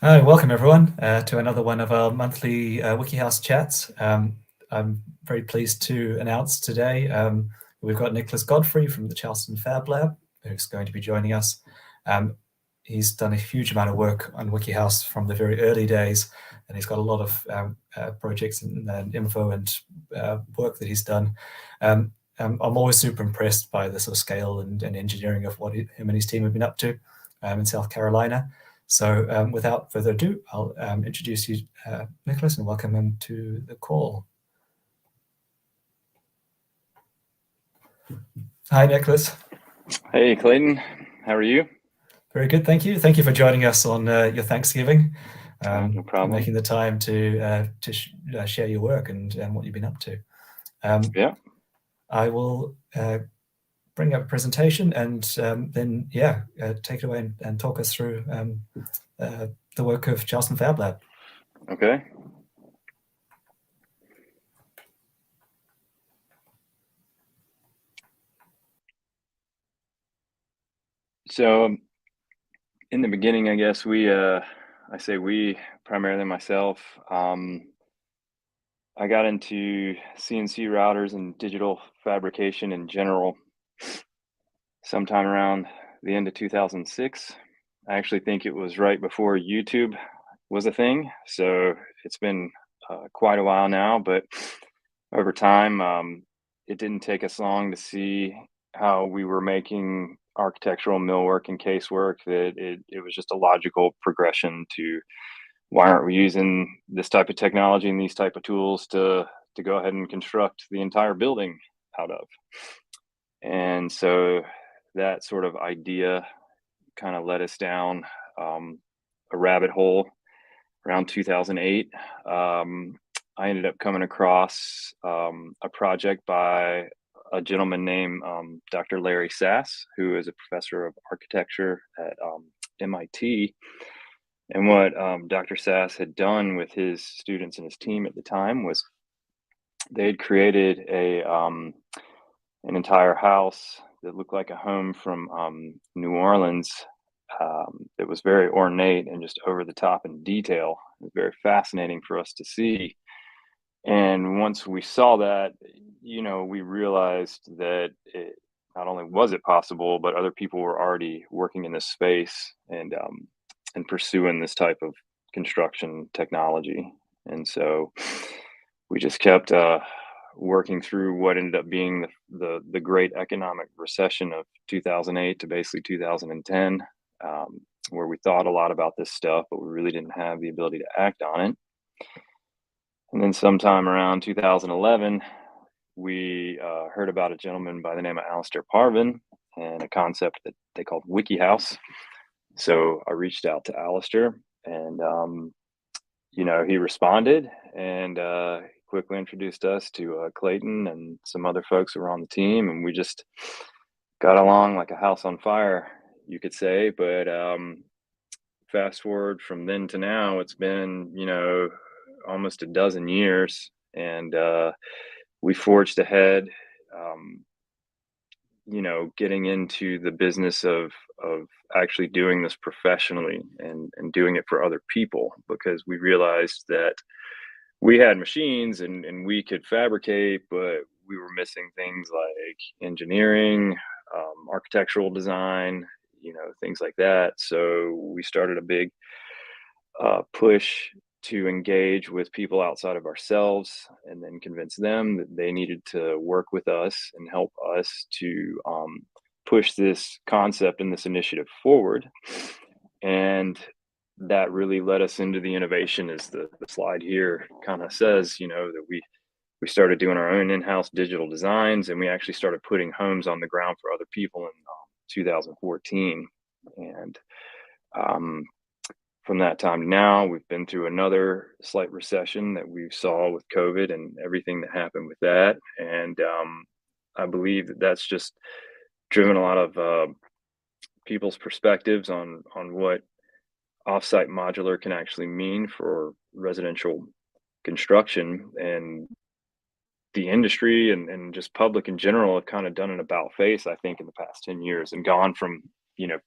Hi, welcome everyone to another one of our monthly WikiHouse chats. I'm very pleased to announce today we've got Nicholas Godfrey from the Charleston Fab Lab who's going to be joining us. He's done a huge amount of work on WikiHouse from the very early days, and he's got a lot of projects and info and work that he's done. I'm always super impressed by the sort of scale and engineering of what him and his team have been up to in South Carolina. So without further ado, I'll introduce you, Nicholas, and welcome him to the call. Hi, Nicholas. Hey, Clayton. How are you? Very good, thank you. Thank you for joining us on your Thanksgiving. No problem. Making the time to share your work and what you've been up to. Yeah. I will bring up a presentation and then, take it away and talk us through the work of Charleston Fab Lab. Okay. So in the beginning, I guess I say we, primarily myself, I got into CNC routers and digital fabrication in general sometime around the end of 2006. I actually think it was right before YouTube was a thing. So it's been quite a while now, but over time, it didn't take us long to see how we were making architectural millwork and casework, that it was just a logical progression to why aren't we using this type of technology and these type of tools to go ahead and construct the entire building out of. And so that sort of idea kind of led us down a rabbit hole around 2008. I ended up coming across a project by a gentleman named Dr. Larry Sass, who is a professor of architecture at MIT. And what Dr. Sass had done with his students and his team at the time was they had created an entire house that looked like a home from New Orleans. That was very ornate and just over the top in detail. It was very fascinating for us to see. And once we saw that, we realized that not only was it possible, but other people were already working in this space and pursuing this type of construction technology. And so we just kept working through what ended up being the great economic recession of 2008 to basically 2010, where we thought a lot about this stuff, but we really didn't have the ability to act on it. And then sometime around 2011, we heard about a gentleman by the name of Alistair Parvin and a concept that they called WikiHouse. So I reached out to Alistair, and he responded and quickly introduced us to Clayton and some other folks who were on the team, and we just got along like a house on fire, you could say. But fast forward from then to now, it's been almost a dozen years, and we forged ahead, getting into the business of actually doing this professionally and doing it for other people, because we realized that we had machines and we could fabricate, but we were missing things like engineering, architectural design, things like that. So we started a big push to engage with people outside of ourselves and then convince them that they needed to work with us and help us to push this concept and this initiative forward. And that really led us into the innovation, as the slide here kind of says, that we started doing our own in-house digital designs, and we actually started putting homes on the ground for other people in 2014. And from that time to now, we've been through another slight recession that we saw with COVID and everything that happened with that. And I believe that that's just driven a lot of people's perspectives on what offsite modular can actually mean for residential construction. And the industry and just public in general have kind of done an about face, I think, in the past 10 years and gone from,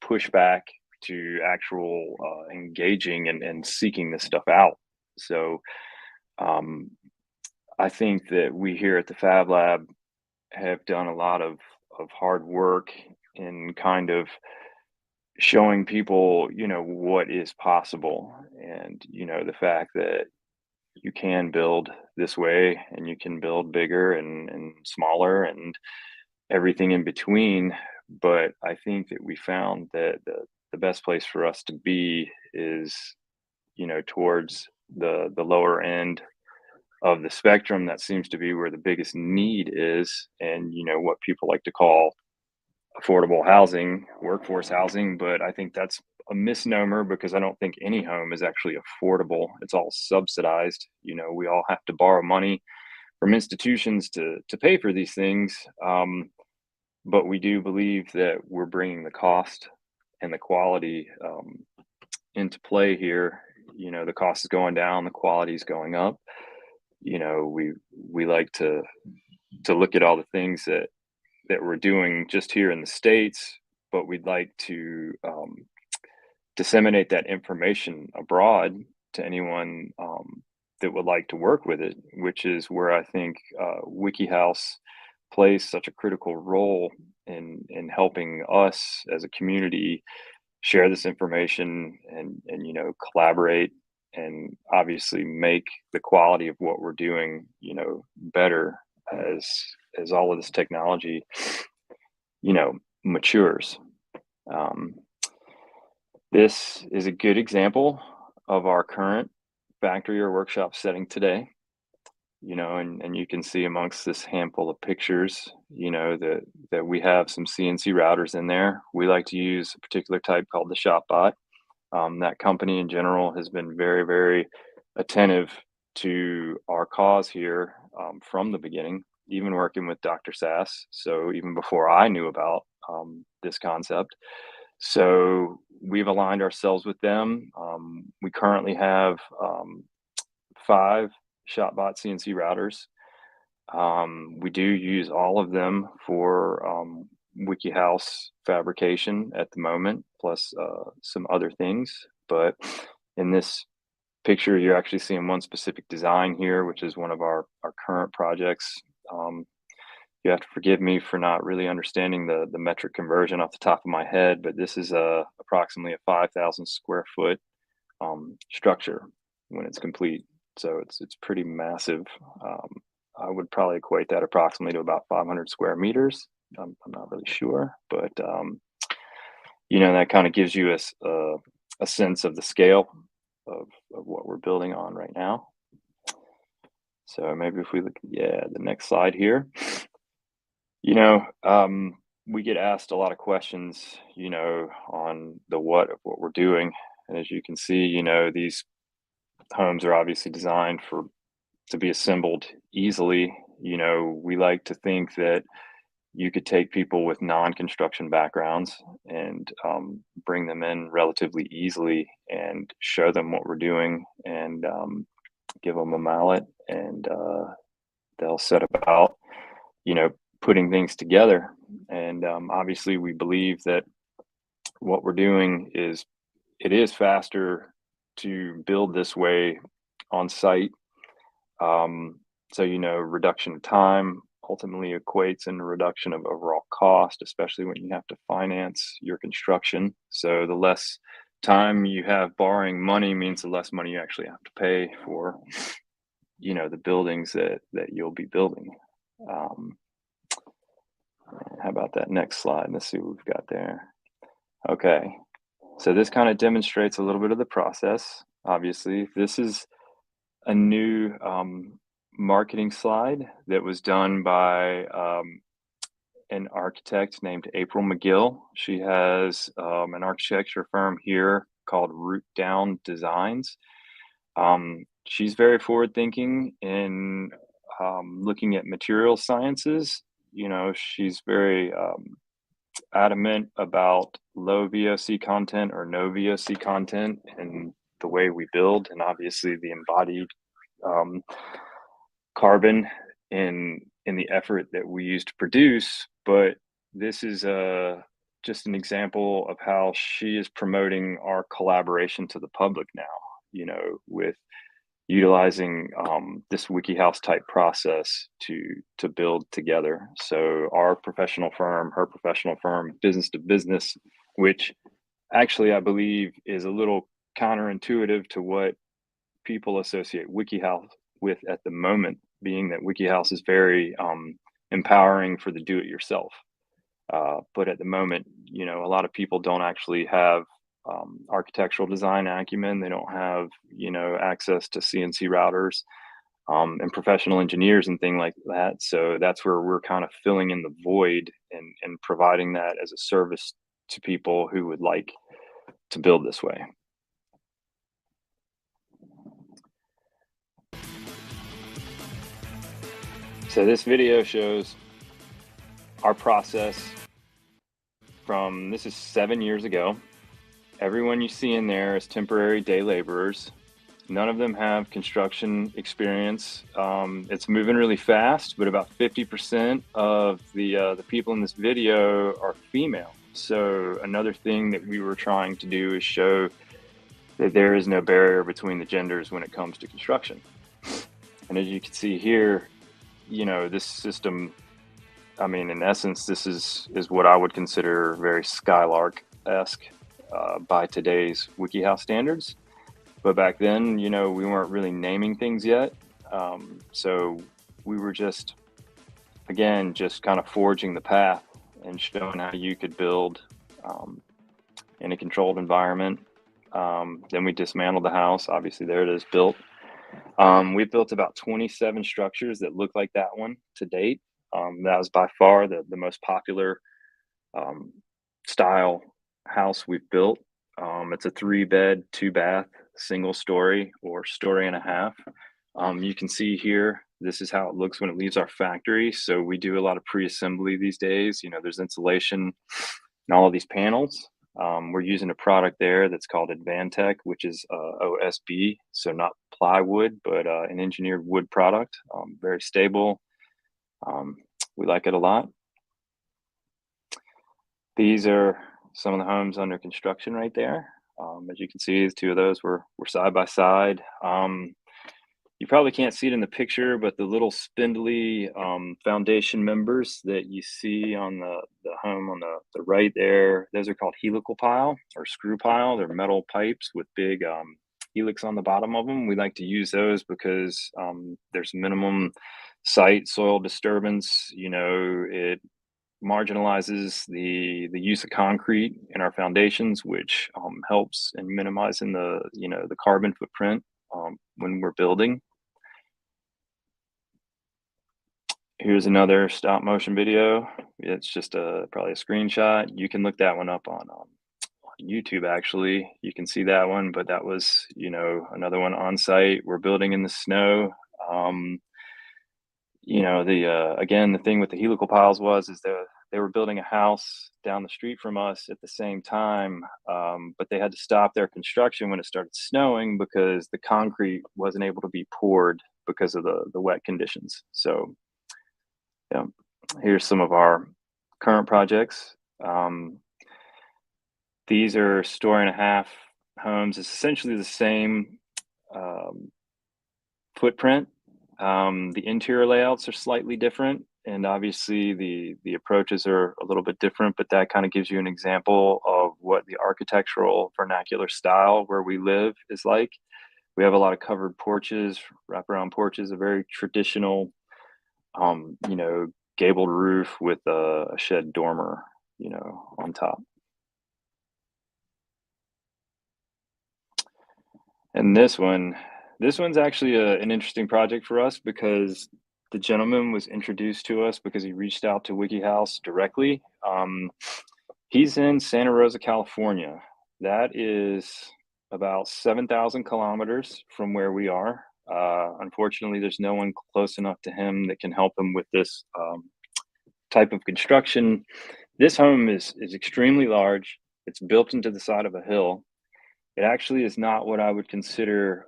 pushback to actual engaging and seeking this stuff out. So I think that we here at the Fab Lab have done a lot of hard work in kind of showing people, what is possible, and the fact that you can build this way and you can build bigger and smaller and everything in between. But I think that we found that the best place for us to be is, towards the lower end of the spectrum. That seems to be where the biggest need is, and what people like to call affordable housing, workforce housing. But I think that's a misnomer, because I don't think any home is actually affordable. It's all subsidized. We all have to borrow money from institutions to pay for these things. But we do believe that we're bringing the cost and the quality into play here. The cost is going down, the quality is going up. We like to look at all the things that we're doing just here in the States, but we'd like to disseminate that information abroad to anyone that would like to work with it, which is where I think WikiHouse plays such a critical role in helping us as a community share this information and collaborate, and obviously make the quality of what we're doing better as all of this technology matures. This is a good example of our current factory or workshop setting today. And you can see amongst this handful of pictures, that we have some CNC routers in there. We like to use a particular type called the ShopBot. That company in general has been very, very attentive to our cause here from the beginning, even working with Dr. Sass. So even before I knew about this concept. So we've aligned ourselves with them. We currently have 5 ShopBot CNC routers. We do use all of them for WikiHouse fabrication at the moment, plus some other things. But in this picture, you're actually seeing one specific design here, which is one of our current projects. You have to forgive me for not really understanding the metric conversion off the top of my head, but this is approximately a 5,000 square foot structure when it's complete. So it's pretty massive. I would probably equate that approximately to about 500 square meters. I'm not really sure, but that kind of gives you a sense of the scale of what we're building on right now. So maybe if we look, the next slide here. We get asked a lot of questions, on the what of what we're doing. And as you can see, these homes are obviously designed to be assembled easily. We like to think that you could take people with non-construction backgrounds and bring them in relatively easily and show them what we're doing, and give them a mallet, and they'll set about, putting things together. And obviously we believe that what we're doing is faster to build this way on site. So, reduction of time ultimately equates in a reduction of overall cost, especially when you have to finance your construction. So the less time you have borrowing money means the less money you actually have to pay for, the buildings that you'll be building. How about that next slide? Let's see what we've got there. Okay. So this kind of demonstrates a little bit of the process. Obviously, this is a new marketing slide that was done by an architect named April McGill. She has an architecture firm here called Root Down Designs. She's very forward thinking in looking at material sciences. She's very adamant about low VOC content or no VOC content in the way we build, and obviously the embodied carbon in the effort that we use to produce. But this is just an example of how she is promoting our collaboration to the public now, with utilizing this WikiHouse type process to build together. So our professional firm, her professional firm, business to business, which actually I believe is a little counterintuitive to what people associate WikiHouse with at the moment, being that WikiHouse is very empowering for the do-it-yourself. But at the moment, a lot of people don't actually have architectural design acumen. They don't have, access to CNC routers and professional engineers and things like that. So that's where we're kind of filling in the void and providing that as a service to people who would like to build this way. So this video shows our process from, this is 7 years ago. Everyone you see in there is temporary day laborers. None of them have construction experience. It's moving really fast, but about 50% of the people in this video are female. So another thing that we were trying to do is show that there is no barrier between the genders when it comes to construction. And as you can see here, this system, I mean, in essence, this is what I would consider very Skylark-esque by today's WikiHouse standards. But back then, we weren't really naming things yet. So we were just kind of forging the path and showing how you could build in a controlled environment. Then we dismantled the house. Obviously, there it is built. We built about 27 structures that look like that one to date. That was by far the most popular style house we've built. It's a 3-bed, 2-bath, single story or story and a half. You can see here, this is how it looks when it leaves our factory. So we do a lot of pre-assembly these days. There's insulation in all of these panels. We're using a product there that's called Advantech, which is OSB, so not plywood, but an engineered wood product, very stable. We like it a lot. These are some of the homes under construction right there. As you can see, the two of those were side by side. You probably can't see it in the picture, but the little spindly foundation members that you see on the home on the right there, those are called helical pile or screw pile. They're metal pipes with big helix on the bottom of them. We like to use those because there's minimum site soil disturbance. It marginalizes the use of concrete in our foundations, which helps in minimizing the carbon footprint when we're building. Here's another stop motion video. It's just probably a screenshot. You can look that one up on YouTube. Actually, you can see that one, but that was another one on site. We're building in the snow. Again, the thing with the helical piles is they were building a house down the street from us at the same time, but they had to stop their construction when it started snowing because the concrete wasn't able to be poured because of the wet conditions. So yeah, here's some of our current projects. These are story and a half homes. It's essentially the same footprint. The interior layouts are slightly different, and obviously the approaches are a little bit different, but that kind of gives you an example of what the architectural vernacular style where we live is like. We have a lot of covered porches, wraparound porches, a very traditional, gabled roof with a shed dormer, on top. And this one's actually an interesting project for us because the gentleman was introduced to us because he reached out to WikiHouse directly. He's in Santa Rosa, California. That is about 7,000 kilometers from where we are. Unfortunately, there's no one close enough to him that can help him with this type of construction. This home is extremely large. It's built into the side of a hill. It actually is not what I would consider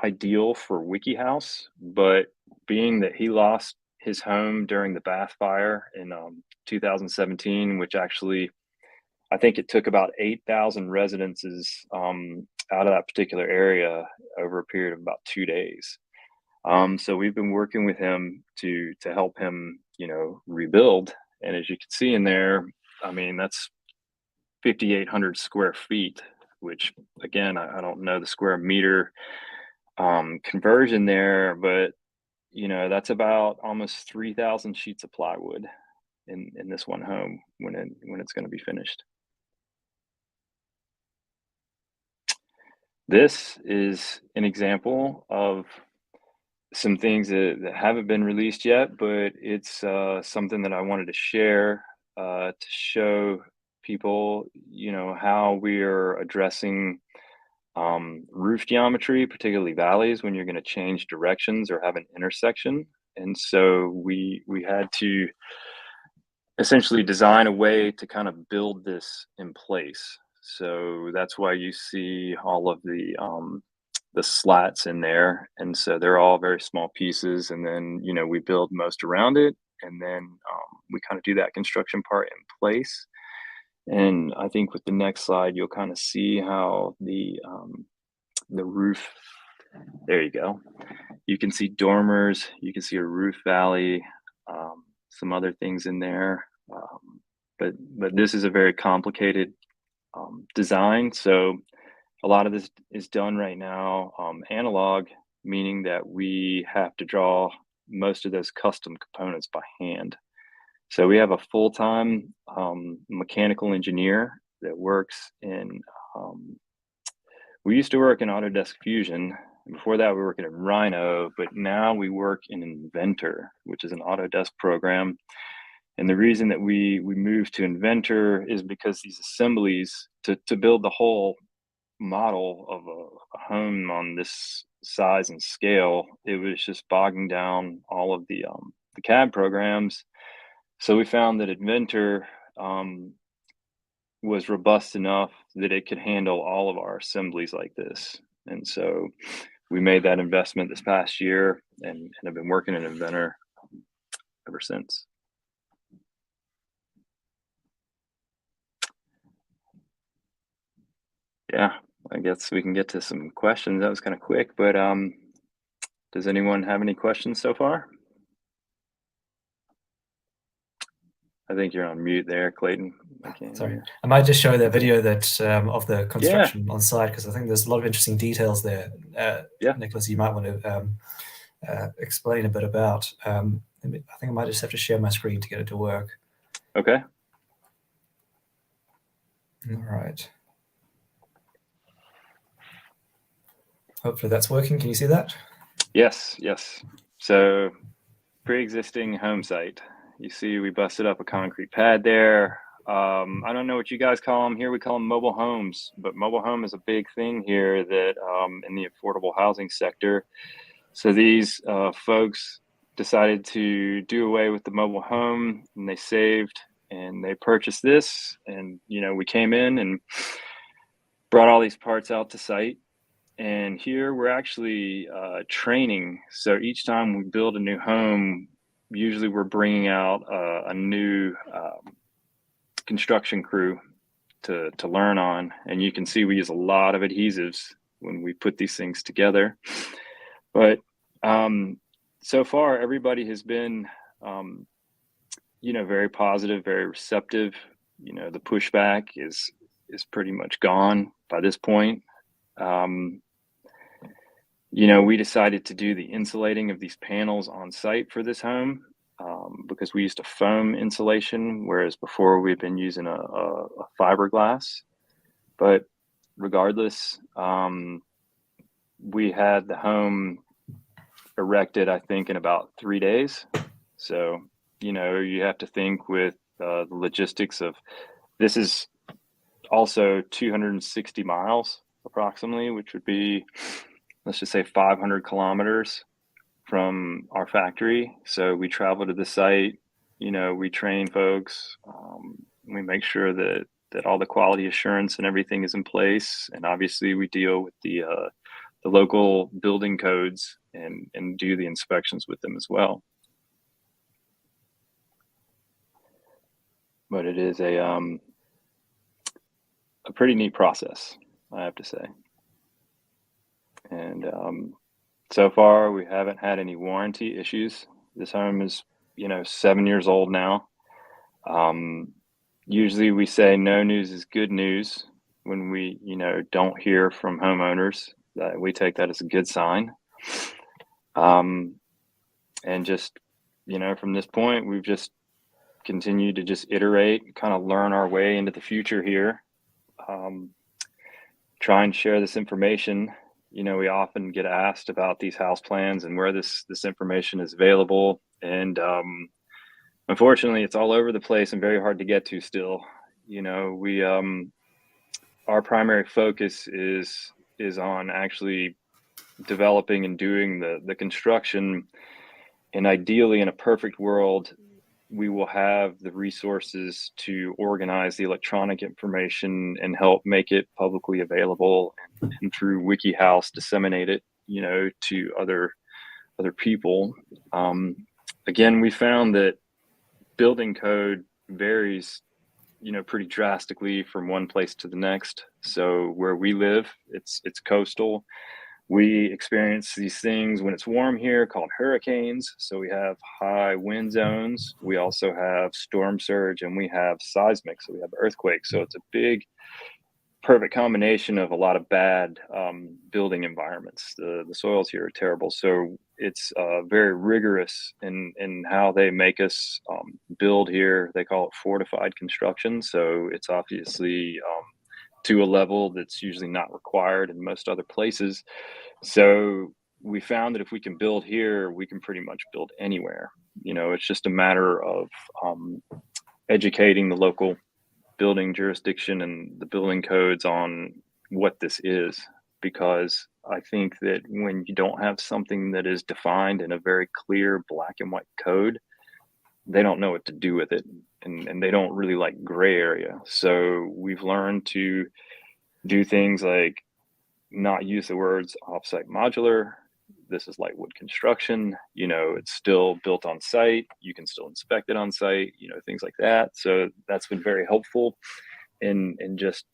ideal for WikiHouse, but being that he lost his home during the Bath Fire in 2017, which actually, I think it took about 8,000 residences out of that particular area over a period of about 2 days. So we've been working with him to help him, rebuild. And as you can see in there, I mean, that's 5,800 square feet, which again, I don't know the square meter conversion there, but that's about almost 3,000 sheets of plywood in this one home when it's going to be finished. This is an example of some things that haven't been released yet, but it's something that I wanted to share to show people, how we are addressing roof geometry, particularly valleys, when you're going to change directions or have an intersection. And so we had to essentially design a way to kind of build this in place. So that's why you see all of the slats in there, and so they're all very small pieces, and then we build most around it, and then we kind of do that construction part in place. And I think with the next slide you'll kind of see how the roof, there you go, you can see dormers, you can see a roof valley, some other things in there, but this is a very complicated design. So a lot of this is done right now analog, meaning that we have to draw most of those custom components by hand. So we have a full-time mechanical engineer that works in, we used to work in Autodesk Fusion. Before that, we were working in Rhino, but now we work in Inventor, which is an Autodesk program. And the reason that we moved to Inventor is because these assemblies, to build the whole model of a home on this size and scale, it was just bogging down all of the CAD programs. So we found that Inventor was robust enough that it could handle all of our assemblies like this. And so we made that investment this past year, and have been working in Inventor ever since. Yeah, I guess we can get to some questions. That was kind of quick, but does anyone have any questions so far? I think you're on mute there, Clayton. I can't Sorry, hear. I might just show the video that of the construction on site, because I think there's a lot of interesting details there. Yeah. Nicholas, you might want to explain a bit about. I think I might just have to share my screen to get it to work. Okay. All right. Hopefully that's working. Can you see that? Yes. So pre-existing home site. You see we busted up a concrete pad there. I don't know what you guys call them here. We call them mobile homes, but mobile home is a big thing here that in the affordable housing sector. So these folks decided to do away with the mobile home, and they saved and they purchased this. And we came in and brought all these parts out to site. And here we're actually training. So each time we build a new home, usually we're bringing out a new construction crew to learn on. And you can see we use a lot of adhesives when we put these things together. But so far, everybody has been, very positive, very receptive. The pushback is pretty much gone by this point. We decided to do the insulating of these panels on site for this home because we used a foam insulation, whereas before we'd been using a fiberglass. But regardless, we had the home erected, I think, in about 3 days. So, you have to think with the logistics of this is also 260 miles approximately, which would be, let's just say 500 kilometers from our factory. So we travel to the site, we train folks, we make sure that all the quality assurance and everything is in place. And obviously we deal with the local building codes and do the inspections with them as well. but it is a pretty neat process, I have to say. And so far, we haven't had any warranty issues. This home is, 7 years old now. Usually we say no news is good news when we, don't hear from homeowners. That we take that as a good sign. And just, from this point, we've just continued to just iterate, kind of learn our way into the future here. Try and share this information. We often get asked about these house plans and where this information is available. And unfortunately, it's all over the place and very hard to get to still. We our primary focus is on actually developing and doing the construction. And ideally, in a perfect world, we will have the resources to organize the electronic information and help make it publicly available, and through WikiHouse disseminate it, to other people. Again, we found that building code varies, pretty drastically from one place to the next. So where we live, it's coastal. We experience these things when it's warm here called hurricanes. So we have high wind zones. We also have storm surge, and we have seismic. So we have earthquakes. So it's a big, perfect combination of a lot of bad building environments. The soils here are terrible. So it's very rigorous in how they make us build here. They call it fortified construction. So it's obviously to a level that's usually not required in most other places. So we found that if we can build here, we can pretty much build anywhere. It's just a matter of educating the local building jurisdiction and the building codes on what this is. Because I think that when you don't have something that is defined in a very clear black and white code, they don't know what to do with it. And they don't really like gray area. So we've learned to do things like not use the words offsite modular. This is light wood construction. It's still built on site. You can still inspect it on site, things like that. So that's been very helpful in just,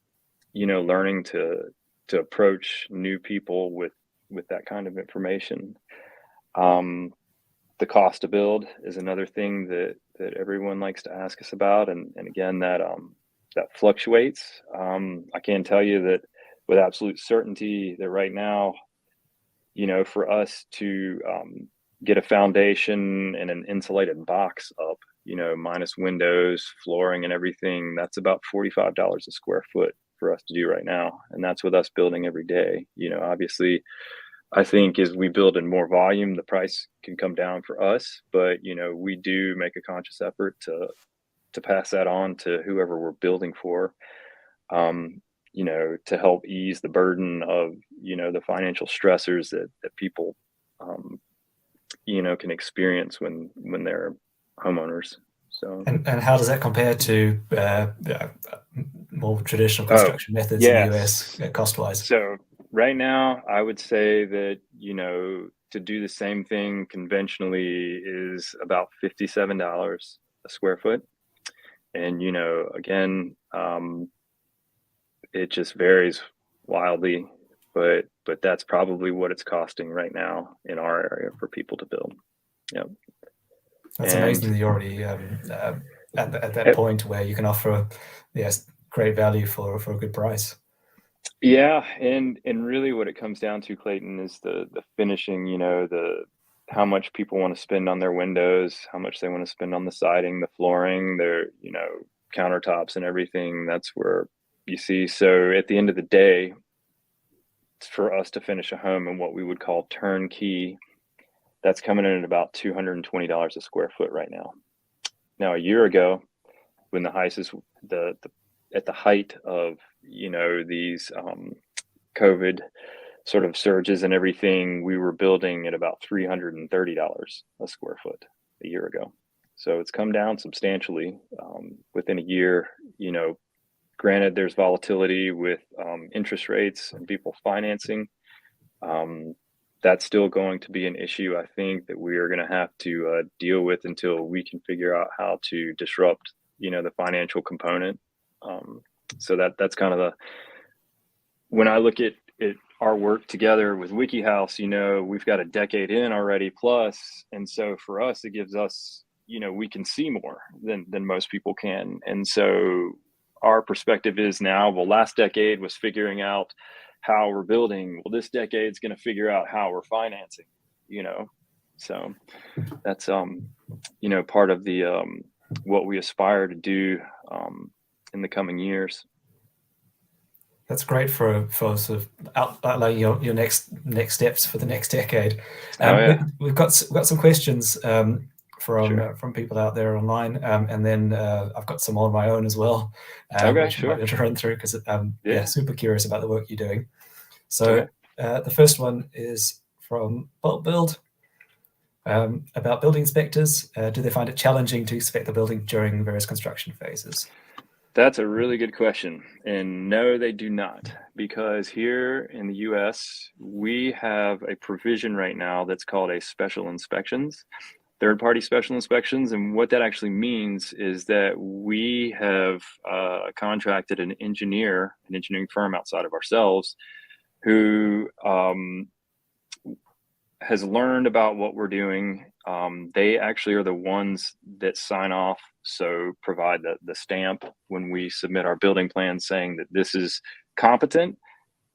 learning to approach new people with that kind of information. The cost to build is another thing that everyone likes to ask us about. And again, that fluctuates. I can tell you that with absolute certainty that right now, for us to get a foundation and an insulated box up, minus windows, flooring and everything, that's about $45 a square foot for us to do right now. And that's with us building every day. Obviously, I think as we build in more volume, the price can come down for us, but we do make a conscious effort to pass that on to whoever we're building for, to help ease the burden of the financial stressors that people can experience when they're homeowners. So and how does that compare to more traditional construction methods in the US cost-wise? So right now, I would say that, to do the same thing conventionally is about $57 a square foot. And, again, it just varies wildly, but that's probably what it's costing right now in our area for people to build. Yep. That's amazing that you're already at that point where you can offer great value for a good price. Yeah, and really what it comes down to, Clayton, is the finishing, the how much people want to spend on their windows, how much they want to spend on the siding, the flooring, their, countertops and everything. That's where you see. So at the end of the day, for us to finish a home in what we would call turnkey, that's coming in at about $220 a square foot right now. Now, a year ago, when at the height of these COVID sort of surges and everything, we were building at about $330 a square foot a year ago. So it's come down substantially within a year. Granted, there's volatility with interest rates and people financing. That's still going to be an issue, I think, that we are going to have to deal with until we can figure out how to disrupt, the financial component. So that's kind of when I look at our work together with WikiHouse, we've got a decade in already plus. And so for us, it gives us, we can see more than most people can. And so our perspective is now, well, last decade was figuring out how we're building. Well, this decade's going to figure out how we're financing, So that's, part of the, what we aspire to do in the coming years. That's great for sort of outlining your next steps for the next decade. We've got some questions from people out there online, and then I've got some on my own as well, which I might be able to run through because super curious about the work you're doing. So the first one is from Bulk Build. About building inspectors, do they find it challenging to inspect the building during various construction phases? That's a really good question. And no, they do not, because here in the US, we have a provision right now that's called a special inspections, third-party special inspections. And what that actually means is that we have contracted an engineering firm outside of ourselves who has learned about what we're doing. They actually are the ones that sign off, so provide the stamp when we submit our building plan saying that this is competent.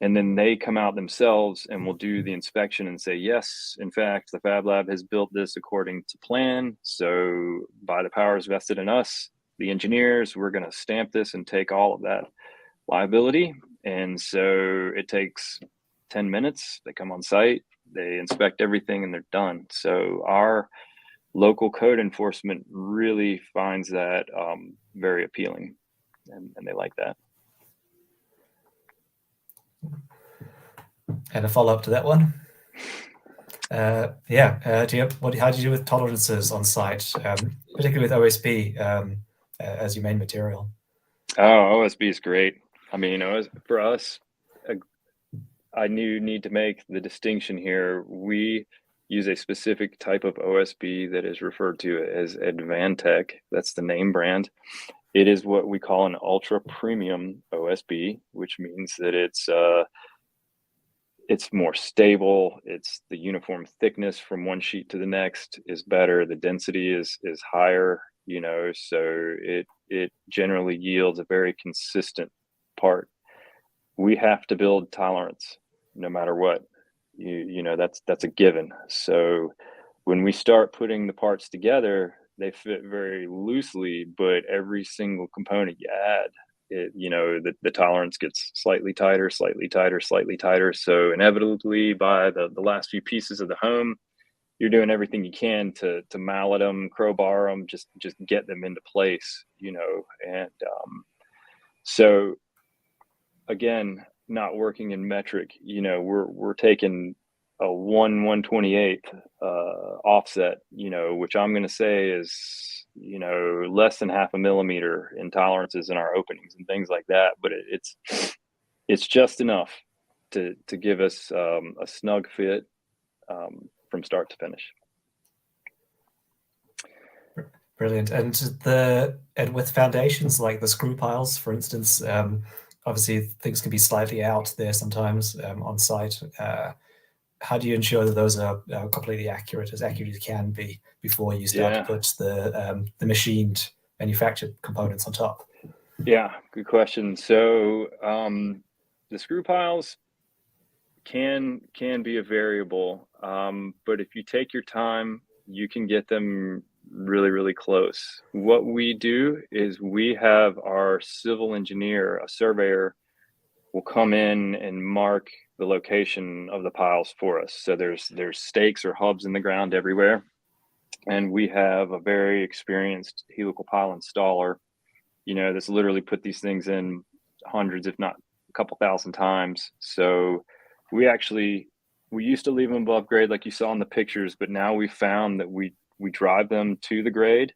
And then they come out themselves and will do the inspection and say, yes, in fact, the Fab Lab has built this according to plan. So by the powers vested in us, the engineers, we're going to stamp this and take all of that liability. And so it takes 10 minutes. They come on site, they inspect everything, and they're done. So our local code enforcement really finds that very appealing, and they like that. And a follow-up to that one. How do you do with tolerances on site, particularly with OSB as your main material? Oh, OSB is great. I mean, for us, I need to make the distinction here. We use a specific type of OSB that is referred to as Advantech. That's the name brand. It is what we call an ultra premium OSB, which means that it's more stable. It's the uniform thickness from one sheet to the next is better. The density is higher, so it generally yields a very consistent part. We have to build tolerance no matter what. That's a given. So when we start putting the parts together, they fit very loosely, but every single component you add, the tolerance gets slightly tighter, slightly tighter, slightly tighter. So inevitably, by the last few pieces of the home, you're doing everything you can to mallet them, crowbar them, just get them into place, and so again, not working in metric, we're taking a 1/128th offset, which I'm going to say is, less than 0.5 millimeter in tolerances in our openings and things like that. But it's just enough to give us a snug fit from start to finish. Brilliant. And with foundations like the screw piles, for instance, obviously things can be slightly out there sometimes on site. How do you ensure that those are completely accurate as you can be before you start to put the machined manufactured components on top? Yeah, good question. So the screw piles can be a variable, but if you take your time, you can get them really, really close. What we do is we have our civil engineer, a surveyor, will come in and mark the location of the piles for us. So there's stakes or hubs in the ground everywhere, and we have a very experienced helical pile installer, that's literally put these things in hundreds, if not a couple thousand times. So we used to leave them above grade like you saw in the pictures, but now we found that we drive them to the grade.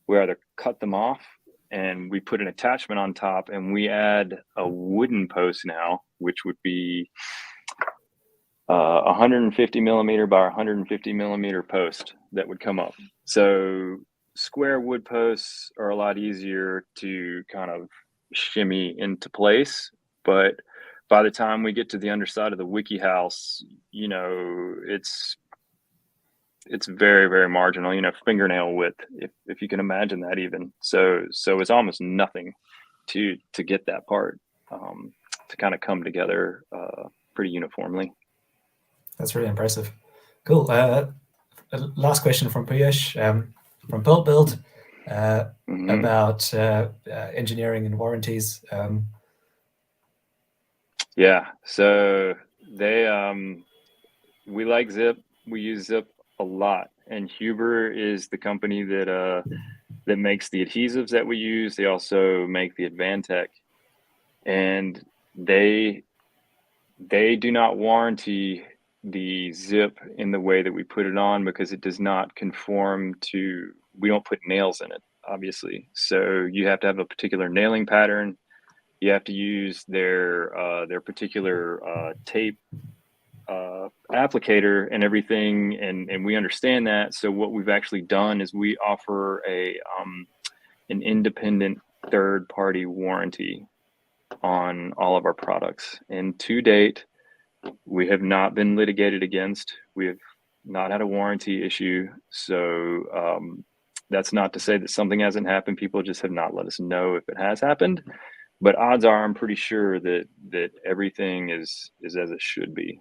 We either cut them off and we put an attachment on top, and we add a wooden post now, which would be 150 millimeter by 150 millimeter post that would come up. So square wood posts are a lot easier to kind of shimmy into place, but by the time we get to the underside of the WikiHouse, you know, it's very, very marginal, you know, fingernail width, if you can imagine that even. So it's almost nothing to get that part to kind of come together pretty uniformly. That's really impressive. Cool. Last question from Piyush from Build about engineering and warranties. Yeah, so we like Zip. We use Zip a lot, and Huber is the company that makes the adhesives that we use. They also make the Advantech, and they do not warranty the Zip in the way that we put it on because it does not conform to. We don't put nails in it, obviously. So you have to have a particular nailing pattern. You have to use their particular tape applicator and everything, and we understand that. So what we've actually done is we offer an independent third-party warranty on all of our products, and to date we have not been litigated against. We have not had a warranty issue. So that's not to say that something hasn't happened. People just have not let us know if it has happened, but odds are I'm pretty sure that everything is as it should be.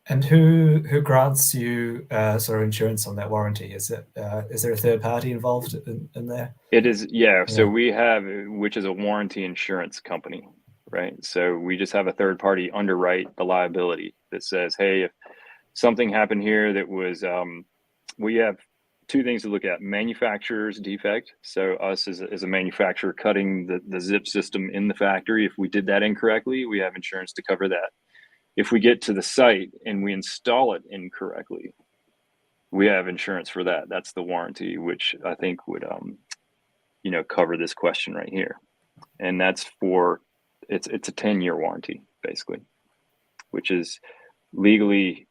And who grants you sort of insurance on that warranty? Is there a third party involved in there? It is, yeah. So we have, which is a warranty insurance company, right? So we just have a third party underwrite the liability that says, hey, if something happened here that was, we have two things to look at: manufacturer's defect. So us as a manufacturer cutting the Zip system in the factory, if we did that incorrectly, we have insurance to cover that. If we get to the site and we install it incorrectly, we have insurance for that. That's the warranty, which I think would, you know, cover this question right here. And that's for, it's a 10-year warranty, basically, which is legally,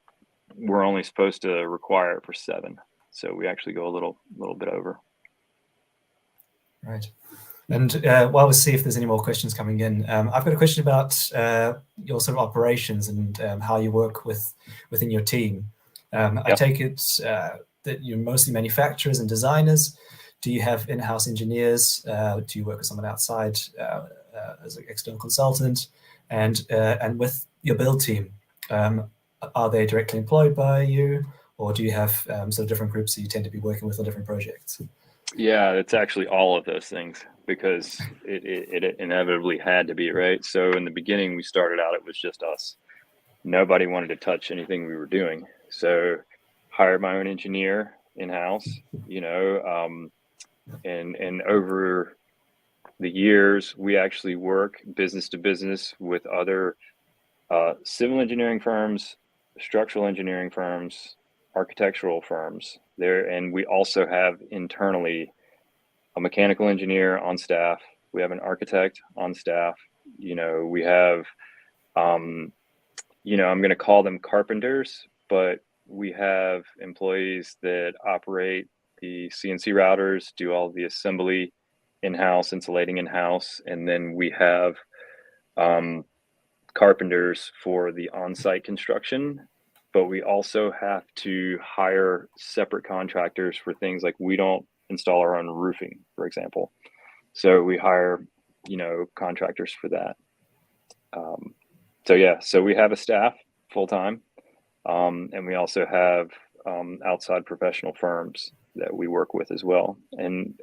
we're only supposed to require it for 7. So we actually go a little bit over. Right. And while we see if there's any more questions coming in, I've got a question about your sort of operations and how you work within your team. I take it that you're mostly manufacturers and designers. Do you have in-house engineers? Do you work with someone outside as an external consultant? And with your build team, are they directly employed by you, or do you have sort of different groups that you tend to be working with on different projects? Yeah, it's actually all of those things, because it inevitably had to be, right? So in the beginning, we started out, it was just us. Nobody wanted to touch anything we were doing. So hired my own engineer in-house, you know, and over the years, we actually work business to business with other civil engineering firms, structural engineering firms, architectural firms there. And we also have internally a mechanical engineer on staff. We have an architect on staff. You know, we have, you know, I'm going to call them carpenters, but we have employees that operate the CNC routers, do all the assembly in-house, insulating in-house. And then we have carpenters for the on-site construction, but we also have to hire separate contractors for things like we don't install our own roofing, for example. So we hire, you know, contractors for that. So yeah, so we have a staff full-time, and we also have outside professional firms that we work with as well. And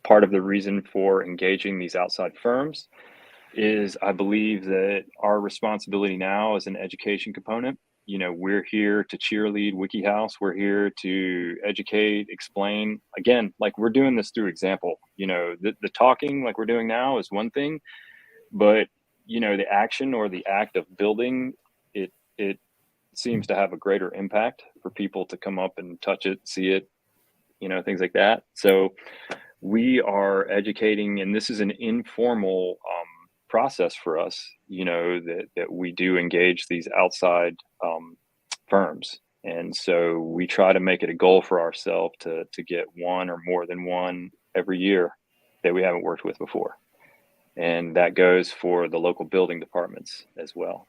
part of the reason for engaging these outside firms is I believe that our responsibility now is an education component. You know, we're here to cheerlead WikiHouse. We're here to educate, explain. Again, like, we're doing this through example. You know, the talking like we're doing now is one thing, but, you know, the action or the act of building it, it seems to have a greater impact for people to come up and touch it, see it, you know, things like that. So we are educating, and this is an informal process for us, you know, that we do engage these outside firms. And so we try to make it a goal for ourselves to get one or more than one every year that we haven't worked with before. And that goes for the local building departments as well.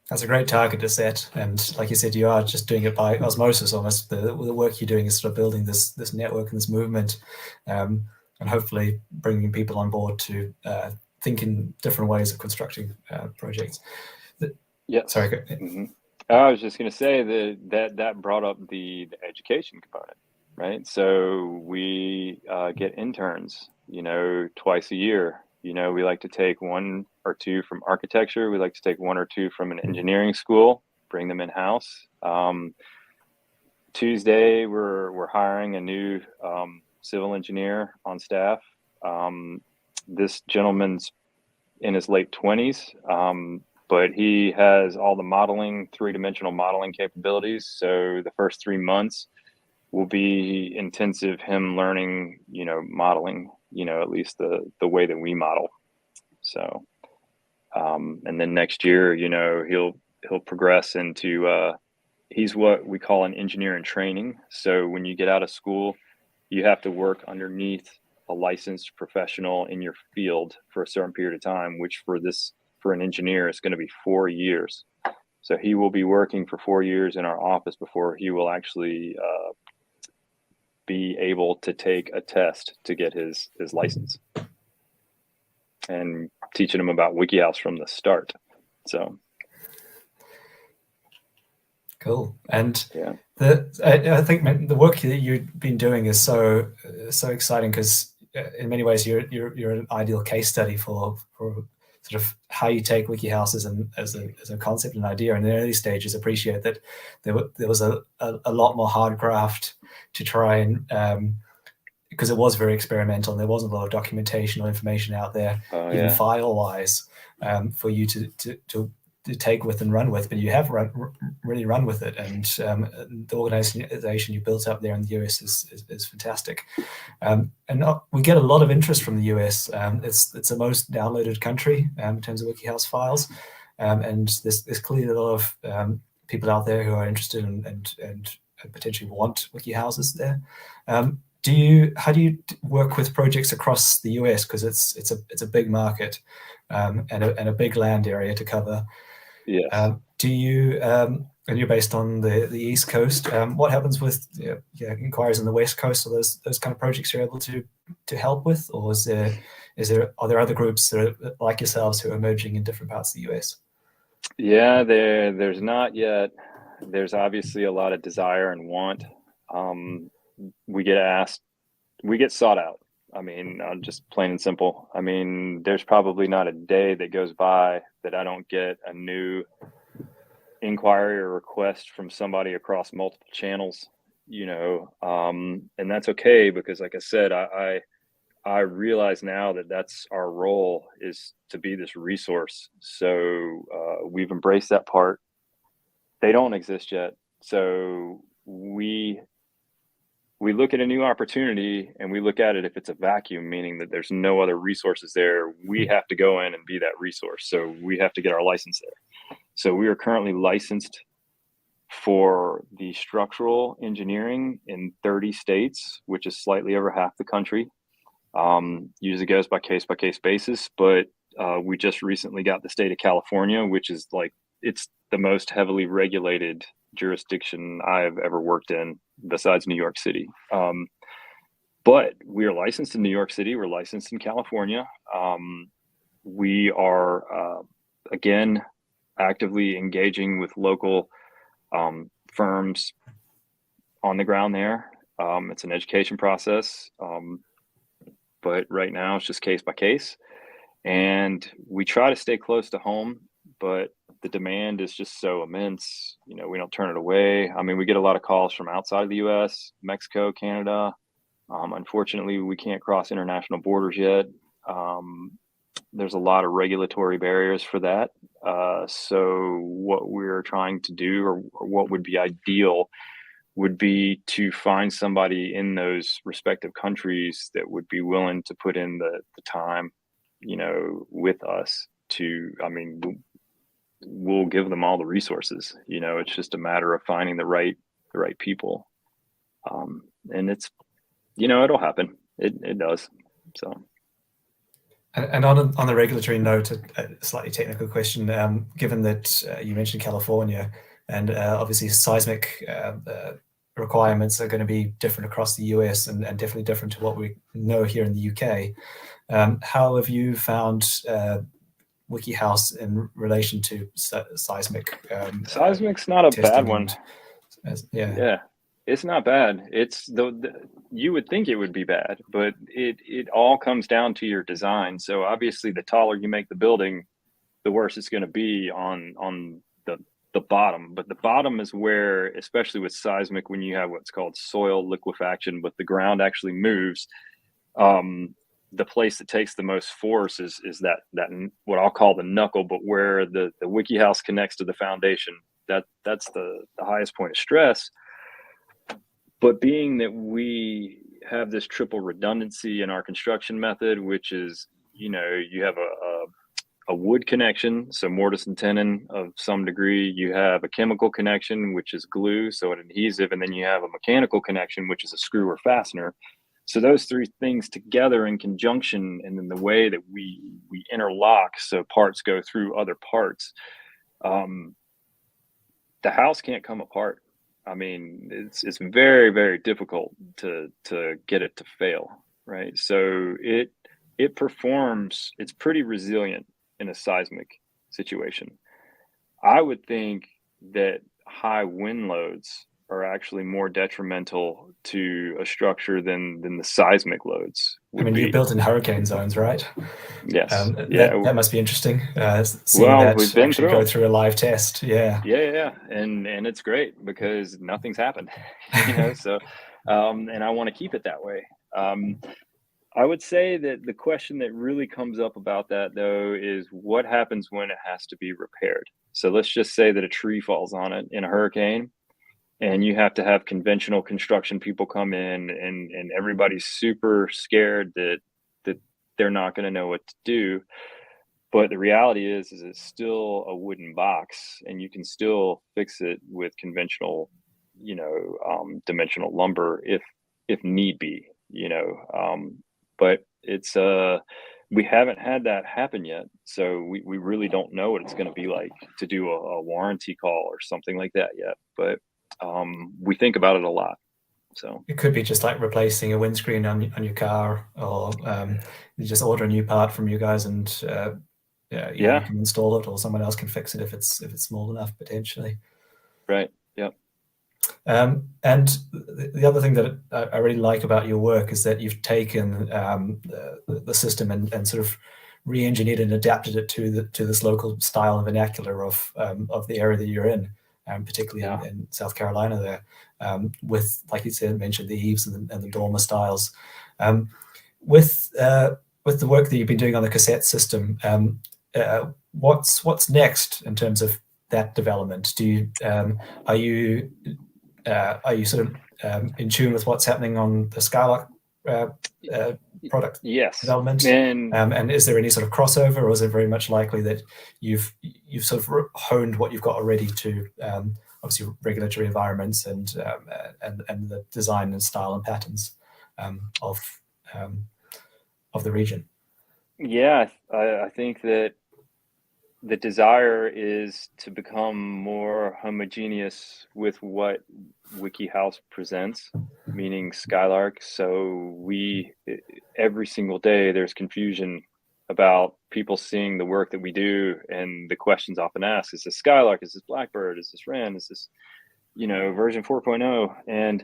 That's a great target to set, and like you said, you are just doing it by osmosis almost. The work you're doing is sort of building this network and this movement, and hopefully bringing people on board to think in different ways of constructing projects. Yes. Sorry. Mm-hmm. I was just going to say that brought up the education component, right? So we get interns, twice a year. We like to take one or two from architecture. We like to take one or two from an engineering school, bring them in-house. Tuesday, we're hiring a new civil engineer on staff. This gentleman's in his late 20s, but he has all the modeling, three-dimensional modeling capabilities. So the first 3 months will be intensive him learning, modeling, at least the way that we model. So, and then next year, he'll progress into, he's what we call an engineer in training. So when you get out of school, you have to work underneath a licensed professional in your field for a certain period of time, which for an engineer is going to be 4 years. So he will be working for 4 years in our office before he will actually be able to take a test to get his license, and teaching him about WikiHouse from the start. So cool. And yeah, I think the work that you've been doing is so exciting, because in many ways you're an ideal case study for sort of how you take WikiHouse as a concept and idea in the early stages. Appreciate that there was a lot more hard graft to try and because it was very experimental and there wasn't a lot of documentation or information out there, even file wise, for you to take with and run with. But you have really run with it, and the organization you built up there in the US is fantastic. And we get a lot of interest from the US. It's the most downloaded country in terms of WikiHouse files, and there's clearly a lot of people out there who are interested and potentially want WikiHouses there. How do you work with projects across the US, because it's a big market and a big land area to cover? Yes. Do you and you're based on the East Coast? What happens with inquiries on the West Coast? Are those kind of projects you're able to help with, or are there other groups that are like yourselves who are emerging in different parts of the US? Yeah, there's not yet. There's obviously a lot of desire and want. We get asked, we get sought out. I mean, just plain and simple. I mean, there's probably not a day that goes by that I don't get a new inquiry or request from somebody across multiple channels, and that's okay, because like I said, I realize now that that's our role, is to be this resource. So we've embraced that part. They don't exist yet. So we look at a new opportunity and we look at it, if it's a vacuum, meaning that there's no other resources there, we have to go in and be that resource. So we have to get our license there. So we are currently licensed for the structural engineering in 30 states, which is slightly over half the country. Usually goes by case basis, but we just recently got the state of California, which is it's the most heavily regulated jurisdiction I've ever worked in besides New York City. But we are licensed in New York City. We're licensed in California. We are, again, actively engaging with local firms on the ground there. It's an education process. But right now it's just case by case, and we try to stay close to home, but the demand is just so immense. We don't turn it away. I mean, we get a lot of calls from outside of the US, Mexico, Canada. Unfortunately, we can't cross international borders yet. There's a lot of regulatory barriers for that. So what we're trying to do, or what would be ideal, would be to find somebody in those respective countries that would be willing to put in the time, with us to, we'll give them all the resources. It's just a matter of finding the right people. And it's, it'll happen. It does. So. And on the regulatory note, a slightly technical question, given that you mentioned California, and obviously seismic requirements are going to be different across the US and definitely different to what we know here in the UK. How have you found WikiHouse in relation to seismic? Seismic's not a bad one. Yeah, it's not bad. It's you would think it would be bad, but it all comes down to your design. So obviously, the taller you make the building, the worse it's going to be on the bottom. But the bottom is where, especially with seismic, when you have what's called soil liquefaction, but the ground actually moves. The place that takes the most force is that what I'll call the knuckle, but where the WikiHouse connects to the foundation. That's the highest point of stress. But being that we have this triple redundancy in our construction method, which is, you have a wood connection, so mortise and tenon of some degree. You have a chemical connection, which is glue, so an adhesive, and then you have a mechanical connection, which is a screw or fastener. So those three things together in conjunction, and then the way that we interlock, so parts go through other parts, the house can't come apart. I mean, it's very, very difficult to get it to fail, right? So it performs. It's pretty resilient in a seismic situation. I would think that high wind loads are actually more detrimental to a structure than the seismic loads would I mean, be. you're built in hurricane zones, right? Yes. That must be interesting. Seeing well, that we've been actually go through a live test. Yeah. And it's great because nothing's happened, so and I want to keep it that way. I would say that the question that really comes up about that, though, is what happens when it has to be repaired. So let's just say that a tree falls on it in a hurricane, and you have to have conventional construction people come in, and everybody's super scared that they're not going to know what to do. But the reality is it's still a wooden box, and you can still fix it with conventional, dimensional lumber if need be, but it's we haven't had that happen yet, so we really don't know what it's going to be like to do a warranty call or something like that yet. But we think about it a lot. So it could be just like replacing a windscreen on your car, or you just order a new part from you guys, and you can install it, or someone else can fix it if it's small enough potentially. Right. Yep. And the other thing that I really like about your work is that you've taken the system and sort of re-engineered and adapted it to this local style and vernacular of the area that you're in, particularly in South Carolina there, with, like you said, mentioned the eaves and the dormer styles. With the work that you've been doing on the cassette system, what's next in terms of that development? Are you sort of in tune with what's happening on the Skylark product development? And is there any sort of crossover, or is it very much likely that you've sort of honed what you've got already to obviously regulatory environments and the design and style and patterns of the region? Yeah, I think that the desire is to become more homogeneous with what WikiHouse presents, meaning Skylark. So every single day there's confusion about people seeing the work that we do, and the questions often asked: is this Skylark? Is this Blackbird? Is this Wren? Is this, version 4.0? And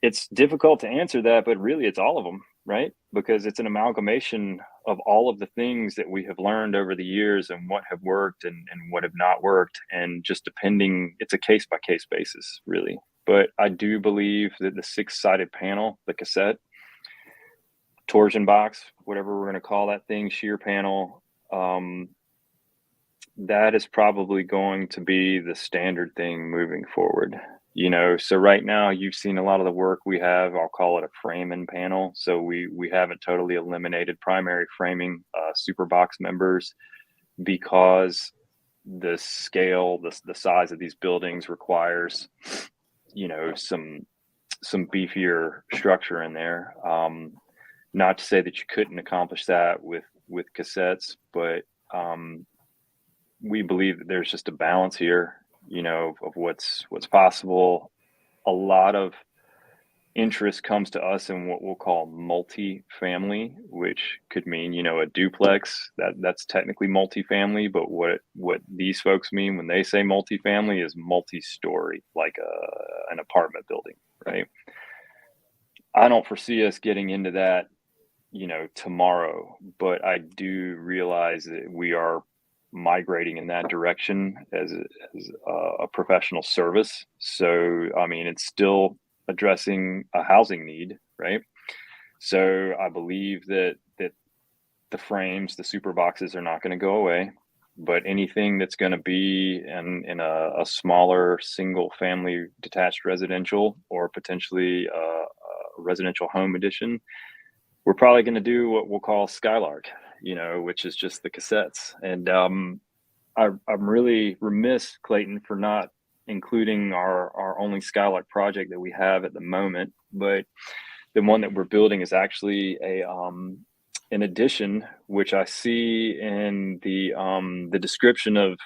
it's difficult to answer that, but really it's all of them, right? Because it's an amalgamation of all of the things that we have learned over the years, and what have worked and what have not worked. And just depending, it's a case by case basis, really. But I do believe that the 6-sided panel, the cassette, torsion box, whatever we're going to call that thing, shear panel, that is probably going to be the standard thing moving forward. So right now you've seen a lot of the work we have, I'll call it a frame-in panel. So we haven't totally eliminated primary framing super box members, because the scale, the size of these buildings requires, you know, some beefier structure in there. Not to say that you couldn't accomplish that with cassettes, but we believe that there's just a balance here, you know, of what's possible. A lot of interest comes to us in what we'll call multi-family, which could mean, you know, a duplex. That's technically multi-family, but what these folks mean when they say multi-family is multi-story, like an apartment building, right? I don't foresee us getting into that, you know, tomorrow, but I do realize that we are migrating in that direction as a professional service. So, I mean, it's still addressing a housing need, right? So I believe that the frames, the super boxes are not going to go away, but anything that's going to be in a smaller single family detached residential or potentially a residential home edition, we're probably going to do what we'll call Skylark, you know, which is just the cassettes. And I'm really remiss, Clayton, for not including our only Skylark project that we have at the moment. But the one that we're building is actually an addition, which I see in the description of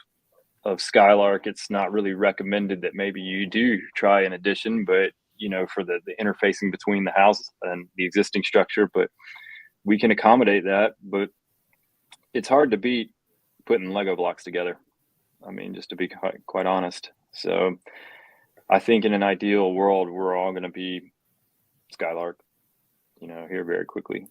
Skylark. It's not really recommended that maybe you do try an addition, but you know, for the interfacing between the house and the existing structure, but we can accommodate that. But it's hard to beat putting Lego blocks together. I mean, just to be quite honest. So I think in an ideal world, we're all going to be Skylark, you know, here very quickly.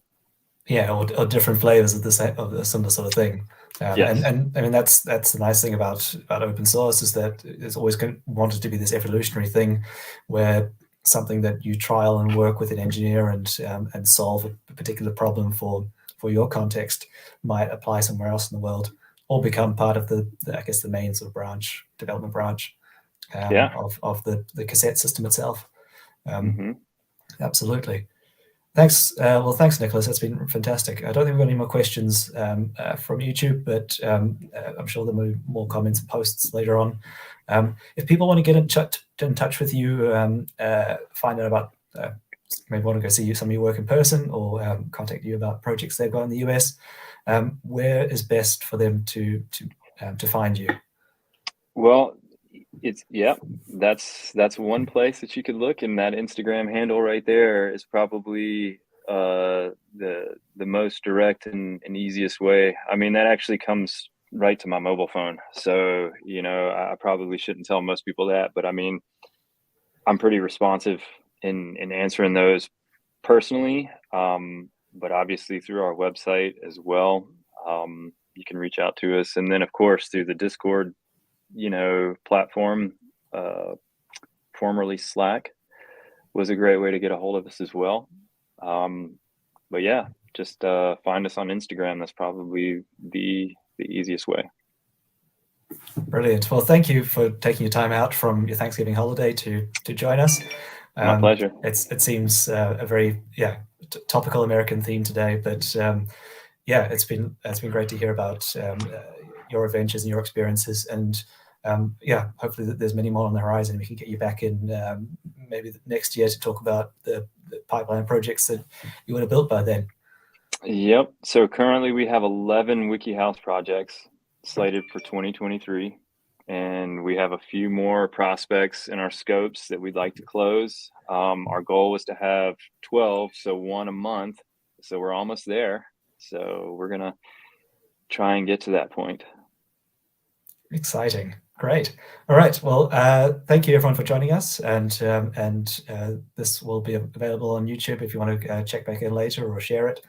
Yeah, or different flavors of a similar sort of thing. Yes. And I mean that's the nice thing about open source is that it's always wanted to be this evolutionary thing, where something that you trial and work with an engineer and solve a particular problem for your context might apply somewhere else in the world, or become part of the I guess the main sort of development branch of the cassette system itself. Absolutely. Thanks. Well, thanks, Nicholas. That's been fantastic. I don't think we've got any more questions from YouTube, but I'm sure there will be more comments and posts later on. If people want to get in touch with you, find out about, maybe want to go see some of your work in person, or contact you about projects they've got in the US, where is best for them to find you? Well, that's one place that you could look, and that Instagram handle right there is probably the most direct and easiest way. I mean, that actually comes right to my mobile phone. So, you know, I probably shouldn't tell most people that, but I mean, I'm pretty responsive in answering those personally. But obviously through our website as well, you can reach out to us. And then of course through the Discord, you know, platform, formerly Slack, was a great way to get a hold of us as well. But yeah, just find us on Instagram. That's probably the easiest way. Brilliant. Well, thank you for taking your time out from your Thanksgiving holiday to join us. My pleasure. It seems a very topical American theme today, but yeah, it's been great to hear about your adventures and your experiences, and yeah, hopefully there's many more on the horizon. We can get you back in maybe next year to talk about the pipeline projects that you would have built by then. Yep. So currently we have 11 WikiHouse projects slated for 2023. And we have a few more prospects in our scopes that we'd like to close. Our goal was to have 12, so one a month. So we're almost there. So we're going to try and get to that point. Exciting. Great. All right. Well, thank you everyone for joining us. And this will be available on YouTube if you want to check back in later or share it.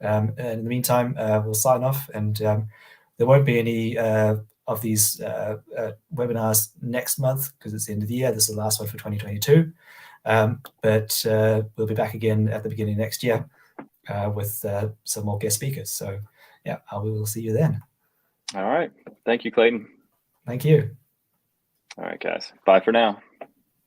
And in the meantime, we'll sign off, and there won't be any of these webinars next month because it's the end of the year. This is the last one for 2022. But we'll be back again at the beginning of next year with some more guest speakers. So yeah, we will see you then. All right. Thank you, Clayton. Thank you. All right, guys. Bye for now.